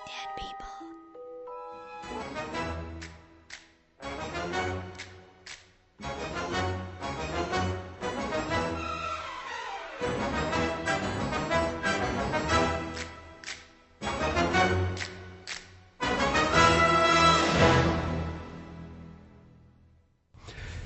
dead people.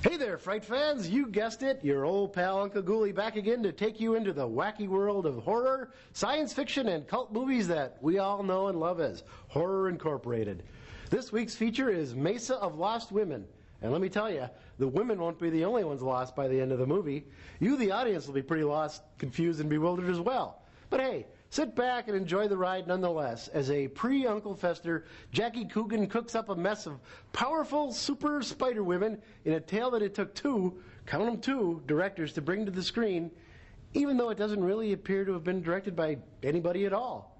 Hey there, Fright fans. You guessed it, your old pal Uncle Ghoulie back again to take you into the wacky world of horror, science fiction, and cult movies that we all know and love as Horror Incorporated. This week's feature is Mesa of Lost Women. And let me tell you, the women won't be the only ones lost by the end of the movie. You, the audience, will be pretty lost, confused, and bewildered as well. But hey, sit back and enjoy the ride nonetheless, as a pre-Uncle Fester, Jackie Coogan cooks up a mess of powerful super spider women in a tale that it took two, count them two, directors to bring to the screen, even though it doesn't really appear to have been directed by anybody at all.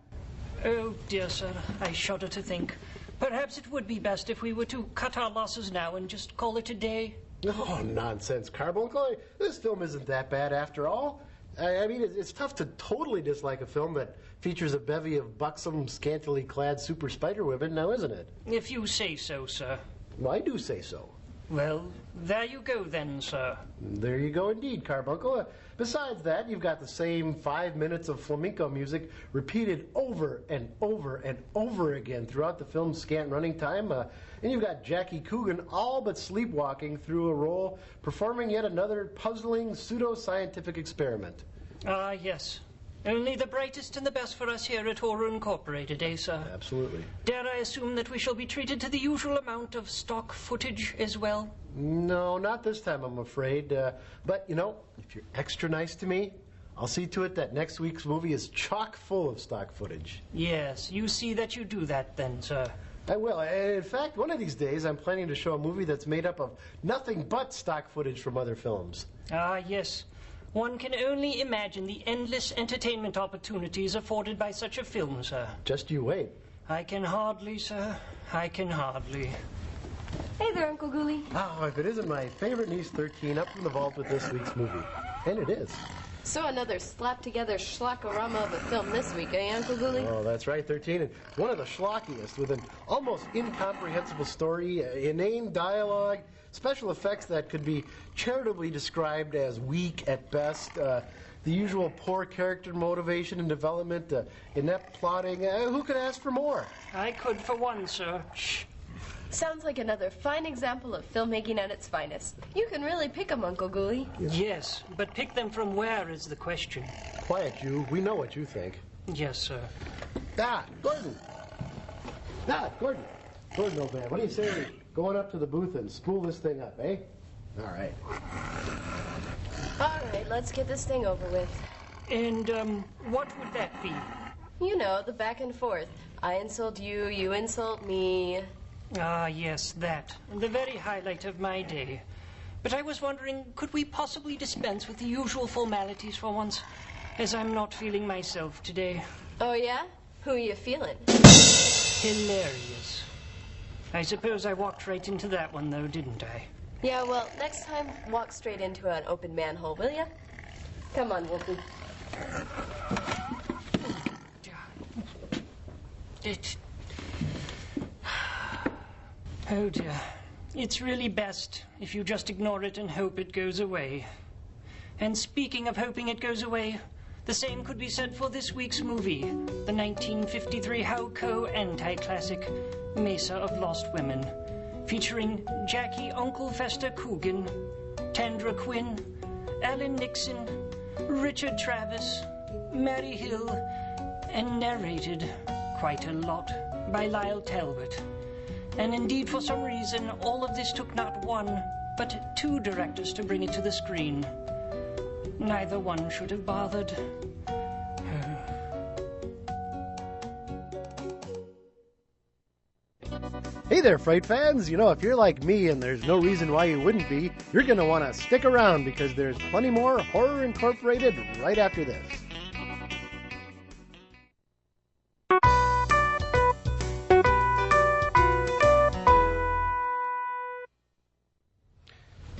Oh, dear sir, I shudder to think. Perhaps it would be best if we were to cut our losses now and just call it a day. Oh, nonsense, Carbuncle. This film isn't that bad after all. I mean, it's tough to totally dislike a film that features a bevy of buxom, scantily clad super spider women, now isn't it? If you say so, sir. Well, I do say so. Well, there you go then, sir. There you go indeed, Carbuncle. Besides that, you've got the same 5 minutes of flamenco music repeated over and over and over again throughout the film's scant running time. And you've got Jackie Coogan all but sleepwalking through a role, performing yet another puzzling pseudo-scientific experiment. Ah, yes. Only the brightest and the best for us here at Horror Incorporated, eh, sir? Absolutely. Dare I assume that we shall be treated to the usual amount of stock footage as well? No, not this time, I'm afraid. But, you know, if you're extra nice to me, I'll see to it that next week's movie is chock full of stock footage. Yes, you see that you do that then, sir. I will. In fact, one of these days, I'm planning to show a movie that's made up of nothing but stock footage from other films. Ah, yes. One can only imagine the endless entertainment opportunities afforded by such a film, sir. Just you wait. I can hardly, sir. I can hardly. Hey there, Uncle Ghoulie. Oh, if it isn't my favorite niece, 13, up from the vault with this week's movie. And it is. So another slapped-together schlockorama of a film this week, eh, Uncle Ghoulie? Oh, that's right, 13. And one of the schlockiest, with an almost incomprehensible story, inane dialogue, special effects that could be charitably described as weak at best, the usual poor character motivation and development, inept plotting. Who could ask for more? I could for one, sir. Shh. Sounds like another fine example of filmmaking at its finest. You can really pick 'em, Uncle Ghoulie. Yes, but pick them from where is the question. Quiet, you. We know what you think. Yes, sir. Gordon. Gordon. Gordon, old man, what do you say we going up to the booth and spool this thing up, eh? All right. All right, let's get this thing over with. And, what would that be? You know, the back and forth. I insult you, you insult me. Ah, yes, that. The very highlight of my day. But I was wondering, could we possibly dispense with the usual formalities for once? As I'm not feeling myself today. Oh, yeah? Who are you feeling? Hilarious. I suppose I walked right into that one, though, didn't I? Yeah, well, next time, walk straight into an open manhole, will ya? Come on, Wolfie. Oh, dear. It's really best if you just ignore it and hope it goes away. And speaking of hoping it goes away, the same could be said for this week's movie, the 1953 Howco anti-classic Mesa of Lost Women, featuring Jackie Uncle Fester Coogan, Tandra Quinn, Alan Nixon, Richard Travis, Mary Hill, and narrated quite a lot by Lyle Talbot. And indeed, for some reason, all of this took not one, but two directors to bring it to the screen. Neither one should have bothered. Hey there, Fright fans. You know, if you're like me, and there's no reason why you wouldn't be, you're going to want to stick around because there's plenty more Horror Incorporated right after this.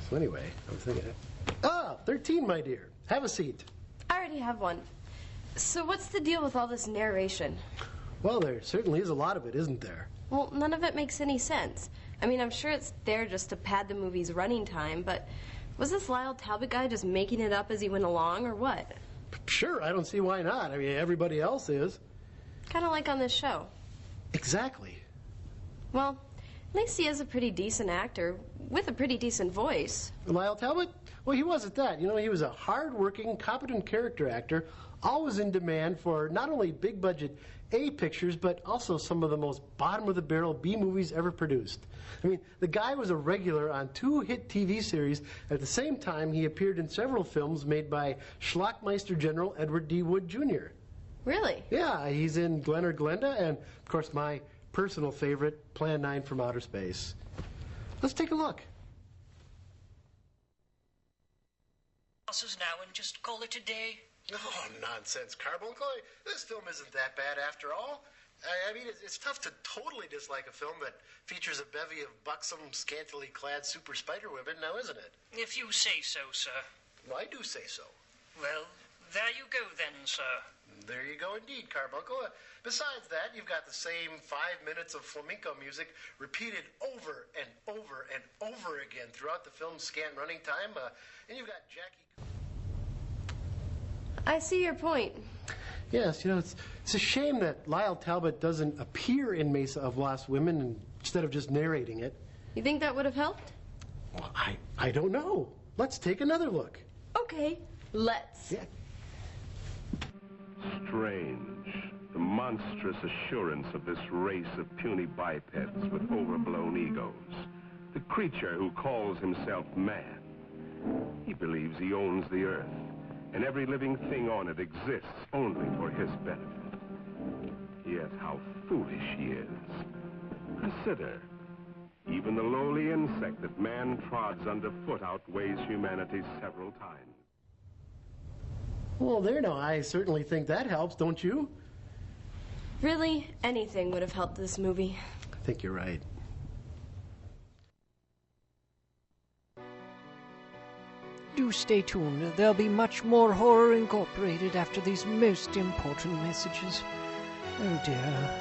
So anyway, I was thinking, 13, my dear. Have a seat. I already have one. So what's the deal with all this narration? Well, there certainly is a lot of it, isn't there? Well, none of it makes any sense. I mean, I'm sure it's there just to pad the movie's running time, but was this Lyle Talbot guy just making it up as he went along, or what? Sure, I don't see why not. I mean, everybody else is. Kind of like on this show. Exactly. Well, at least he is a pretty decent actor with a pretty decent voice. Lyle Talbot? Well, he wasn't that. You know, he was a hard-working, competent character actor, always in demand for not only big-budget A pictures, but also some of the most bottom-of-the-barrel B movies ever produced. I mean, the guy was a regular on 2 hit TV series. At the same time, he appeared in several films made by Schlockmeister General Edward D. Wood, Jr. Really? Yeah, he's in Glen or Glenda, and, of course, my personal favorite, Plan 9 from Outer Space. Let's take a look. Now and just call it a day. Oh, nonsense, Carbuncle. This film isn't that bad after all. I mean, it's tough to totally dislike a film that features a bevy of buxom, scantily clad super spider women, now isn't it? If you say so, sir. Well, I do say so. Well, there you go then, sir. There you go indeed, Carbuncle. Besides that, you've got the same 5 minutes of flamenco music repeated over and over and over again throughout the film's scant running time. And you've got Jackie... I see your point. Yes, you know, it's a shame that Lyle Talbot doesn't appear in Mesa of Lost Women instead of just narrating it. You think that would have helped? Well, I don't know. Let's take another look. Okay, let's. Yeah. Strange, the monstrous assurance of this race of puny bipeds with overblown egos. The creature who calls himself man. He believes he owns the earth, and every living thing on it exists only for his benefit. Yet how foolish he is. Consider, even the lowly insect that man trods underfoot outweighs humanity several times. Well, there now, I certainly think that helps, don't you? Really, anything would have helped this movie. I think you're right. Do stay tuned. There'll be much more Horror Incorporated after these most important messages. Oh dear.